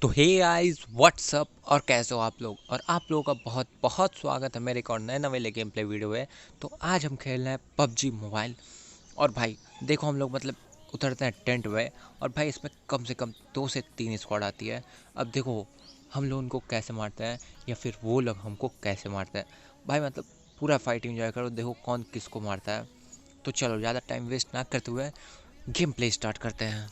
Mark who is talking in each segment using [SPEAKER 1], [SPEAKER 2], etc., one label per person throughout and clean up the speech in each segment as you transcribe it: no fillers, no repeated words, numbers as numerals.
[SPEAKER 1] तो hey guys what's up और कैसे हो आप लोग। और आप लोगों का बहुत बहुत स्वागत है मेरे एक और नए नवेले गेम प्ले वीडियो में। तो आज हम खेल रहे हैं पबजी मोबाइल। और भाई देखो हम लोग उतरते हैं टेंट में। और भाई इसमें कम से कम 2 से 3 स्क्वाड आती है। अब देखो हम लोग उनको कैसे मारते हैं या फिर वो लोग हमको कैसे मारते हैं। भाई पूरा फाइट एंजॉय करो, देखो कौन किसको मारता है। तो चलो ज़्यादा टाइम वेस्ट ना करते हुए गेम प्ले स्टार्ट करते हैं।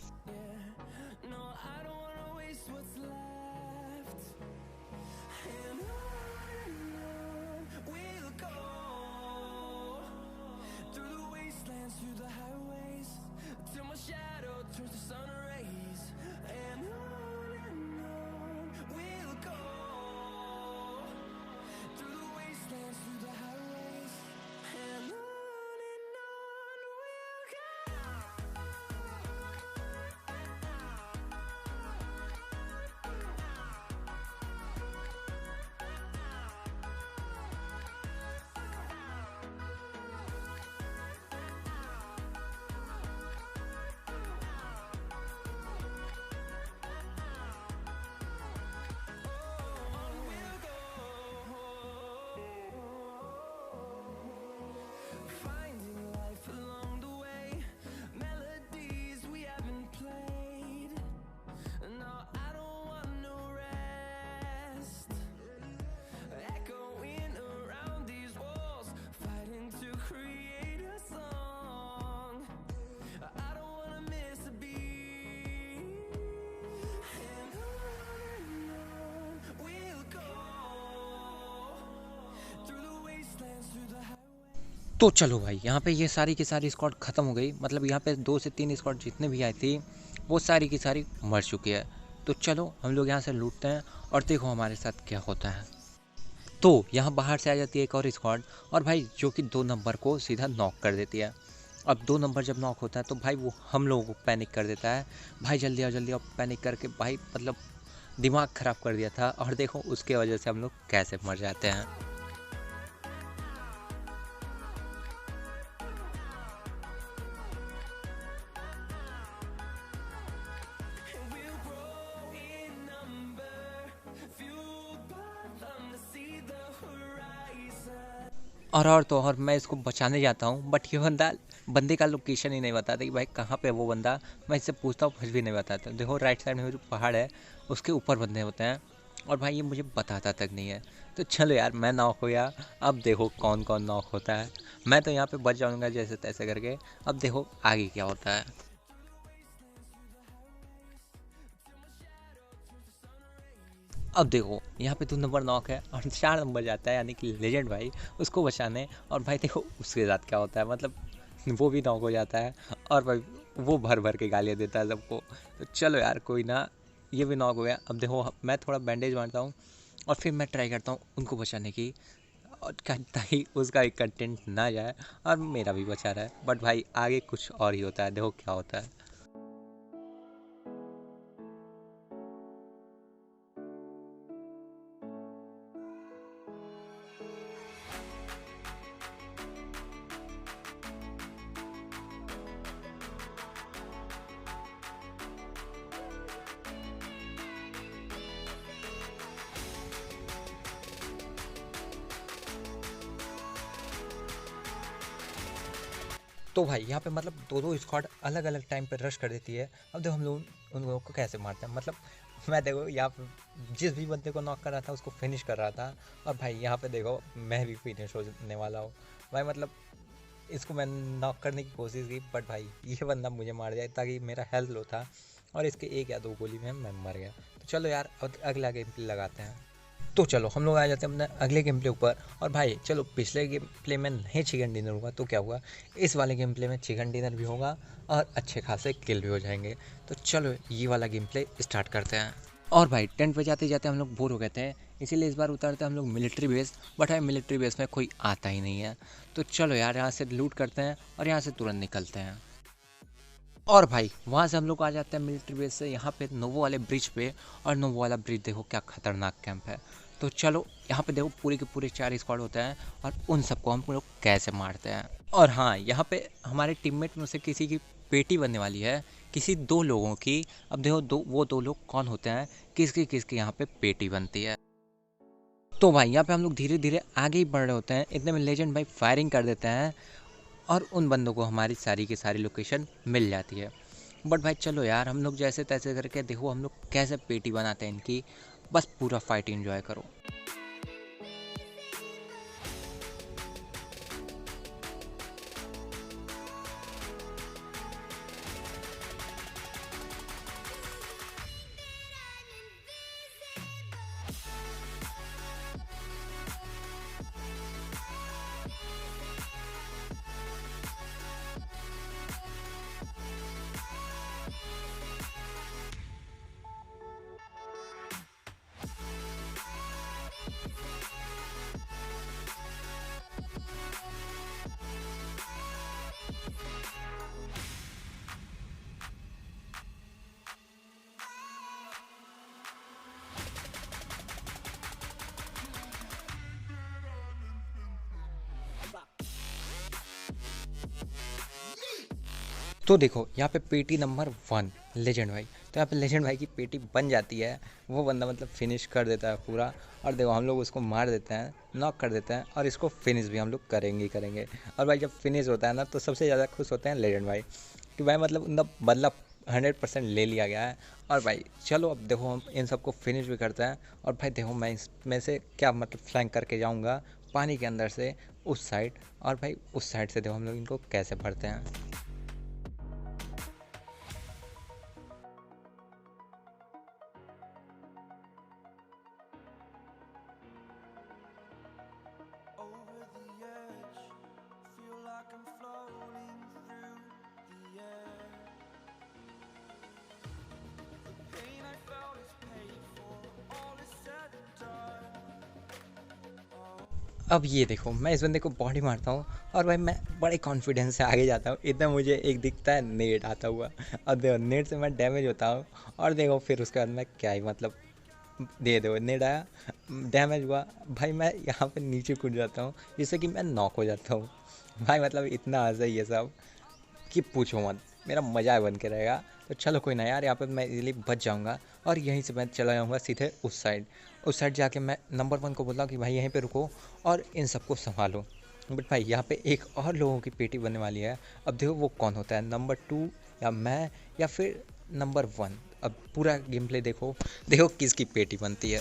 [SPEAKER 1] तो चलो भाई यहाँ पे ये सारी की सारी स्क्वाड ख़त्म हो गई। यहाँ पे 2 से 3 स्क्वाड जितने भी आई थी वो सारी की सारी मर चुकी है। तो चलो हम लोग यहाँ से लूटते हैं और देखो हमारे साथ क्या होता है। तो यहाँ बाहर से आ जाती है एक और स्क्वाड और भाई जो कि 2 नंबर को सीधा नॉक कर देती है। अब 2 नंबर जब नॉक होता है तो भाई वो हम लोगों को पैनिक कर देता है। भाई जल्दी आओ जल्दी आओ, पैनिक करके भाई दिमाग ख़राब कर दिया था। और देखो उसके वजह से हम लोग कैसे मर जाते हैं। और तो और मैं इसको बचाने जाता हूँ, बट ये बंदे का लोकेशन ही नहीं बताता कि भाई कहाँ पे है वो बंदा। मैं इससे पूछता हूँ फिर भी नहीं बताता। देखो राइट साइड में जो पहाड़ है उसके ऊपर बंदे होते हैं और भाई ये मुझे बताता तक नहीं है। तो चलो यार मैं नॉक हो गया। अब देखो कौन कौन नॉक होता है। मैं तो यहाँ पे बच जाऊँगा जैसे तैसे करके। अब देखो आगे क्या होता है। अब देखो यहाँ पे 2 नंबर नॉक है और 4 नंबर जाता है यानी कि लेजेंड भाई उसको बचाने। और भाई देखो उसके साथ क्या होता है, वो भी नॉक हो जाता है और भाई वो भर भर के गालियाँ देता है सबको। तो चलो यार कोई ना, ये भी नॉक हो गया। अब देखो मैं थोड़ा बैंडेज मारता हूँ और फिर मैं ट्राई करता हूँ उनको बचाने की, और ताकि उसका एक कंटेंट ना जाए और मेरा भी बचा रहा है। बट भाई आगे कुछ और ही होता है, देखो क्या होता है। तो भाई यहाँ पे दो दो स्क्वाड अलग अलग टाइम पे रश कर देती है। अब देखो हम लोग उन लोगों को कैसे मारते हैं। मैं देखो यहाँ पे जिस भी बंदे को नॉक कर रहा था उसको फिनिश कर रहा था। और भाई यहाँ पे देखो मैं भी फिनिश होने वाला हूँ। भाई इसको मैं नॉक करने की कोशिश की, बट भाई ये बंदा मुझे मार जाए ताकि मेरा हेल्थ लो था और इसके 1 या 2 गोली में मैं मर गया। तो चलो यार अब अगला गेम प्ले लगाते हैं। तो चलो हम लोग आ जाते हैं अपने अगले गेम प्ले ऊपर। और भाई चलो पिछले गेम प्ले में नहीं चिकन डिनर हुआ तो क्या हुआ, इस वाले गेम प्ले में चिकन डिनर भी होगा और अच्छे खासे किल भी हो जाएंगे। तो चलो ये वाला गेम प्ले स्टार्ट करते हैं। और भाई टेंट पे जाते जाते हम लोग बोर हो गए थे, इसीलिए इस बार उतारते हैं हम लोग मिलिट्री बेस। बट भाई मिलिट्री बेस में कोई आता ही नहीं है। तो चलो यार यहाँ से लूट करते हैं और यहाँ से तुरंत निकलते हैं। और भाई वहाँ से हम लोग आ जाते हैं मिलिट्री बेस से यहाँ पे नोवो वाले ब्रिज पे। और नोवो वाला ब्रिज देखो क्या खतरनाक कैंप है। तो चलो यहाँ पे देखो पूरे के पूरे 4 स्क्वाड होते हैं और उन सबको हम लोग कैसे मारते हैं। और हाँ यहाँ पे हमारे टीममेट में से किसी की पेटी बनने वाली है किसी दो लोगों की। अब देखो वो दो लोग कौन होते हैं, किसकी किसकी यहाँ पे पेटी बनती है। तो भाई यहाँ पे हम लोग धीरे धीरे आगे ही बढ़ रहे होते हैं, इतने में लेजेंड भाई फायरिंग कर देते हैं और उन बंदों को हमारी सारी की सारी लोकेशन मिल जाती है। बट भाई चलो यार, हम लोग जैसे तैसे करके देखो हम लोग कैसे पेटी बनाते हैं इनकी, बस पूरा फाइट एंजॉय करो। तो देखो यहाँ पे पेटी नंबर 1 लेजेंड भाई, तो यहाँ पे लेजेंड भाई की पेटी बन जाती है। वो बंदा मतलब फिनिश कर देता है पूरा, और देखो हम लोग उसको मार देते हैं, नॉक कर देते हैं, और इसको फिनिश भी हम लोग करेंगे ही करेंगे। और भाई जब फिनिश होता है ना तो सबसे ज़्यादा खुश होते हैं लेजेंड भाई कि भाई मतलब उनका बदला 100% ले लिया गया है। और भाई चलो अब देखो हम इन सबको फिनिश भी करते हैं। और भाई देखो मैं इसमें से क्या मतलब फ्लैंक करके जाऊँगा पानी के अंदर से उस साइड, और भाई उस साइड से देखो हम लोग इनको कैसे भरते हैं।
[SPEAKER 2] Over the edge, feel like I'm floating through the air. The pain I felt is paid for, all is said and done.
[SPEAKER 1] अब ये देखो मैं इस बंदे को बॉडी मारता हूँ, और भाई मैं बड़े कॉन्फिडेंस से आगे जाता हूँ। इतना मुझे एक दिखता है नेट आता हुआ, अब देखो नेट से मैं डैमेज होता हूँ, और देखो फिर उसके बाद मैं क्या ही मतलब दे दो, नेट आया, डैमेज हुआ, भाई मैं यहाँ पे नीचे कूद जाता हूँ जिससे कि मैं नॉक हो जाता हूँ। भाई मतलब इतना हंसा ये सब कि पूछो मत, मेरा मज़ा बन के रहेगा। तो चलो कोई ना यार, यहाँ पे मैं इजीली बच जाऊँगा, और यहीं से मैं चला जाऊँगा सीधे उस साइड जाके मैं नंबर 1 को बोला कि भाई यहीं पे रुको और इन सबको संभालो। बट भाई यहाँ पे एक और लोगों की पेटी बनने वाली है। अब देखो वो कौन होता है, नंबर 2 या मैं या फिर नंबर 1। अब पूरा गेम प्ले देखो, देखो किसकी पेटी बनती है।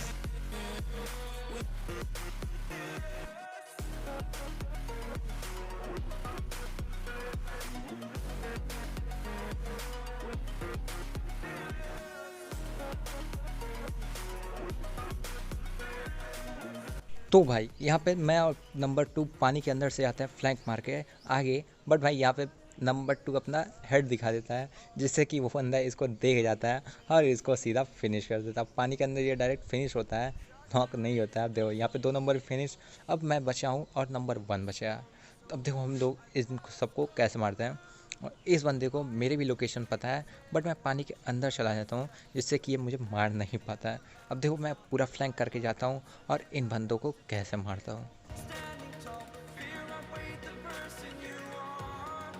[SPEAKER 1] तो भाई यहाँ पे मैं और नंबर 2 पानी के अंदर से आते हैं फ्लैंक मार के आगे। बट भाई यहाँ पे नंबर 2 अपना हेड दिखा देता है, जिससे कि वो बंदा इसको देख जाता है और इसको सीधा फिनिश कर देता है। पानी के अंदर ये डायरेक्ट फिनिश होता है, नॉक नहीं होता है। अब देखो यहाँ पे 2 नंबर फिनिश, अब मैं बचा हूँ और नंबर 1 बचा है। तो अब देखो हम लोग इन सबको कैसे मारते हैं। और इस बंदे को मेरे भी लोकेशन पता है, बट मैं पानी के अंदर चला जाता हूँ जिससे कि ये मुझे मार नहीं पाता है। अब देखो मैं पूरा फ्लैंक करके जाता हूँ और इन बंदों को कैसे मारता हूँ।
[SPEAKER 2] Standing tall, fear outweighed the person you are.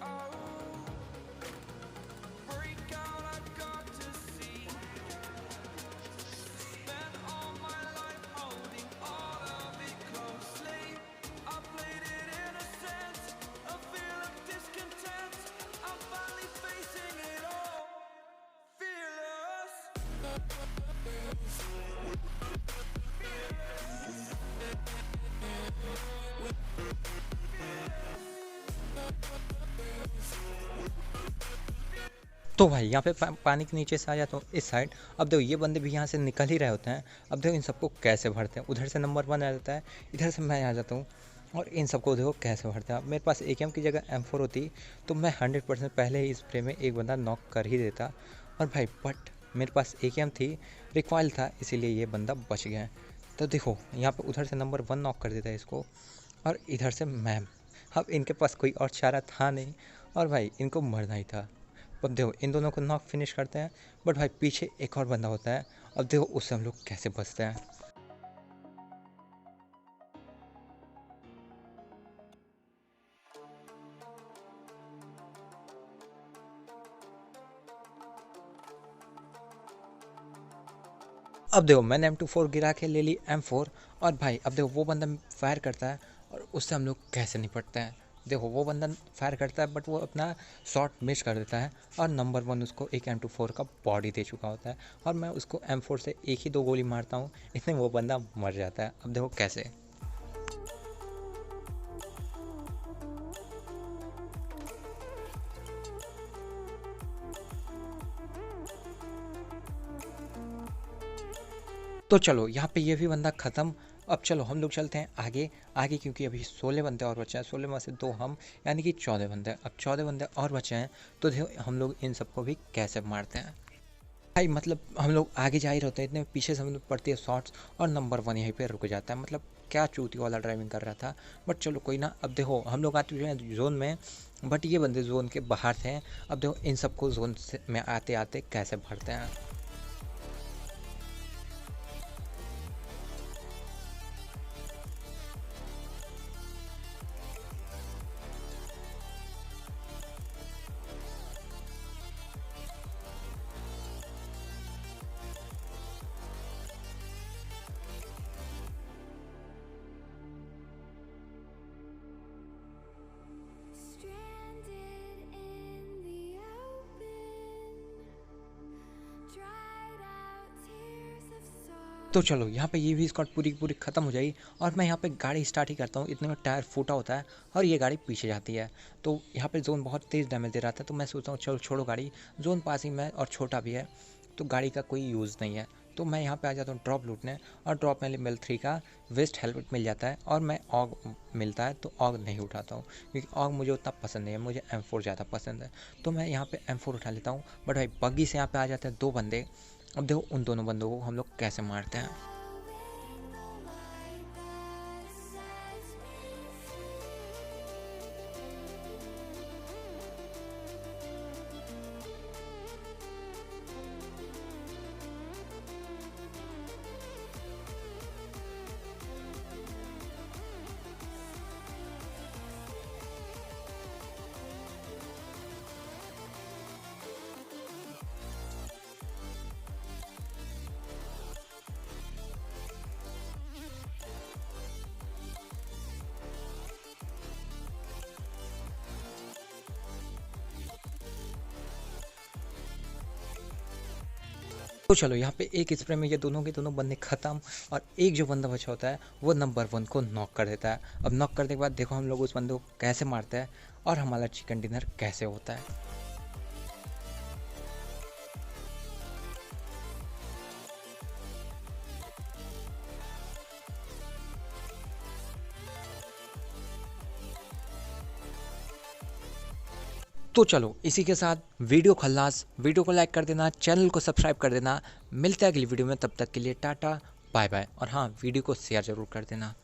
[SPEAKER 2] Oh, break out, I've got to see. Spent all my life holding all of it closely. I played it innocent, a feel of discontent. I'm finally facing it all, fearless.
[SPEAKER 1] तो भाई यहाँ पे पानी के नीचे से आ जाता हूँ इस साइड। अब देखो ये बंदे भी यहाँ से निकल ही रहे होते हैं। अब देखो इन सबको कैसे भरते हैं, उधर से नंबर 1 आ जाता है, इधर से मैं आ जाता हूँ, और इन सबको देखो कैसे भरते हैं। मेरे पास AKM की जगह M4 होती तो मैं 100% पहले ही स्प्रे में एक बंदा नॉक कर ही देता। और भाई बट मेरे पास AKM थी, रिकॉइल था, इसीलिए ये बंदा बच गया। तो देखो यहाँ पे उधर से नंबर 1 नॉक कर देता है इसको, और इधर से मैं। अब इनके पास कोई और चारा था नहीं, और भाई इनको मरना ही था। अब देखो इन दोनों को नॉक फिनिश करते हैं, बट भाई पीछे एक और बंदा होता है। अब देखो उससे हम लोग कैसे बचते हैं। अब देखो मैंने M24 गिरा के ले ली M4, और भाई अब देखो वो बंदा फायर करता है और उससे हम लोग कैसे निपटते हैं। देखो वो बंदा फायर करता है बट वो अपना शॉट मिस कर देता है, और नंबर 1 उसको एक M24 का बॉडी दे चुका होता है, और मैं उसको M4 से एक ही 2 गोली मारता हूँ, इतने वो बंदा मर जाता है। अब देखो कैसे। तो चलो यहाँ पे ये भी बंदा ख़त्म। अब चलो हम लोग चलते हैं आगे आगे, क्योंकि अभी 16 बंदे और बचे हैं, 16 में से 2 हम, यानी कि 14 बंदे। अब 14 बंदे और बचे हैं, तो देखो हम लोग इन सबको भी कैसे मारते हैं। भाई मतलब हम लोग आगे जा ही रहते हैं, इतने में पीछे से हम लोग पड़ती है शॉट्स, और नंबर 1 यहीं पे रुक जाता है। मतलब क्या चूती वाला ड्राइविंग कर रहा था, बट चलो कोई ना। अब देखो हम लोग आ चुके हैं जोन में, बट ये बंदे जोन के बाहर थे। अब देखो इन सबको जोन से में आते आते कैसे भरते हैं।
[SPEAKER 3] Stranded in the open, dried out tears of sorrow.
[SPEAKER 1] तो चलो यहाँ पे ये भी स्क्वाड पूरी की पूरी ख़त्म हो जाएगी, और मैं यहाँ पे गाड़ी स्टार्ट ही करता हूँ, इतने में टायर फूटा होता है और ये गाड़ी पीछे जाती है। तो यहाँ पे जोन बहुत तेज़ डैमेज दे रहा था, तो मैं सोचता हूँ चलो छोड़ो गाड़ी, जोन पास ही में और छोटा भी है, तो गाड़ी का कोई यूज़ नहीं है। तो मैं यहाँ पे आ जाता हूँ ड्रॉप लूटने, और ड्रॉप में मिल 3 का वेस्ट हेलमेट मिल जाता है, और मैं ऑग मिलता है, तो ऑग नहीं उठाता हूँ क्योंकि ऑग मुझे उतना पसंद नहीं है, मुझे M4 ज़्यादा पसंद है। तो मैं यहाँ पे M4 उठा लेता हूँ, बट भाई बग्गी से यहाँ पे आ जाते हैं 2 बंदे। अब देखो उन दोनों बंदों को हम लोग कैसे मारते हैं। तो चलो यहाँ पे एक स्प्रे में ये दोनों के दोनों बंदे ख़त्म, और एक जो बंदा बचा होता है वो नंबर 1 को नॉक कर देता है। अब नॉक करने के बाद देखो हम लोग उस बंदे को कैसे मारते हैं, और हमारा चिकन डिनर कैसे होता है। तो चलो इसी के साथ वीडियो खल्लास, वीडियो को लाइक कर देना, चैनल को सब्सक्राइब कर देना। मिलते हैं अगली वीडियो में, तब तक के लिए टाटा बाय बाय, और हाँ वीडियो को शेयर ज़रूर कर देना।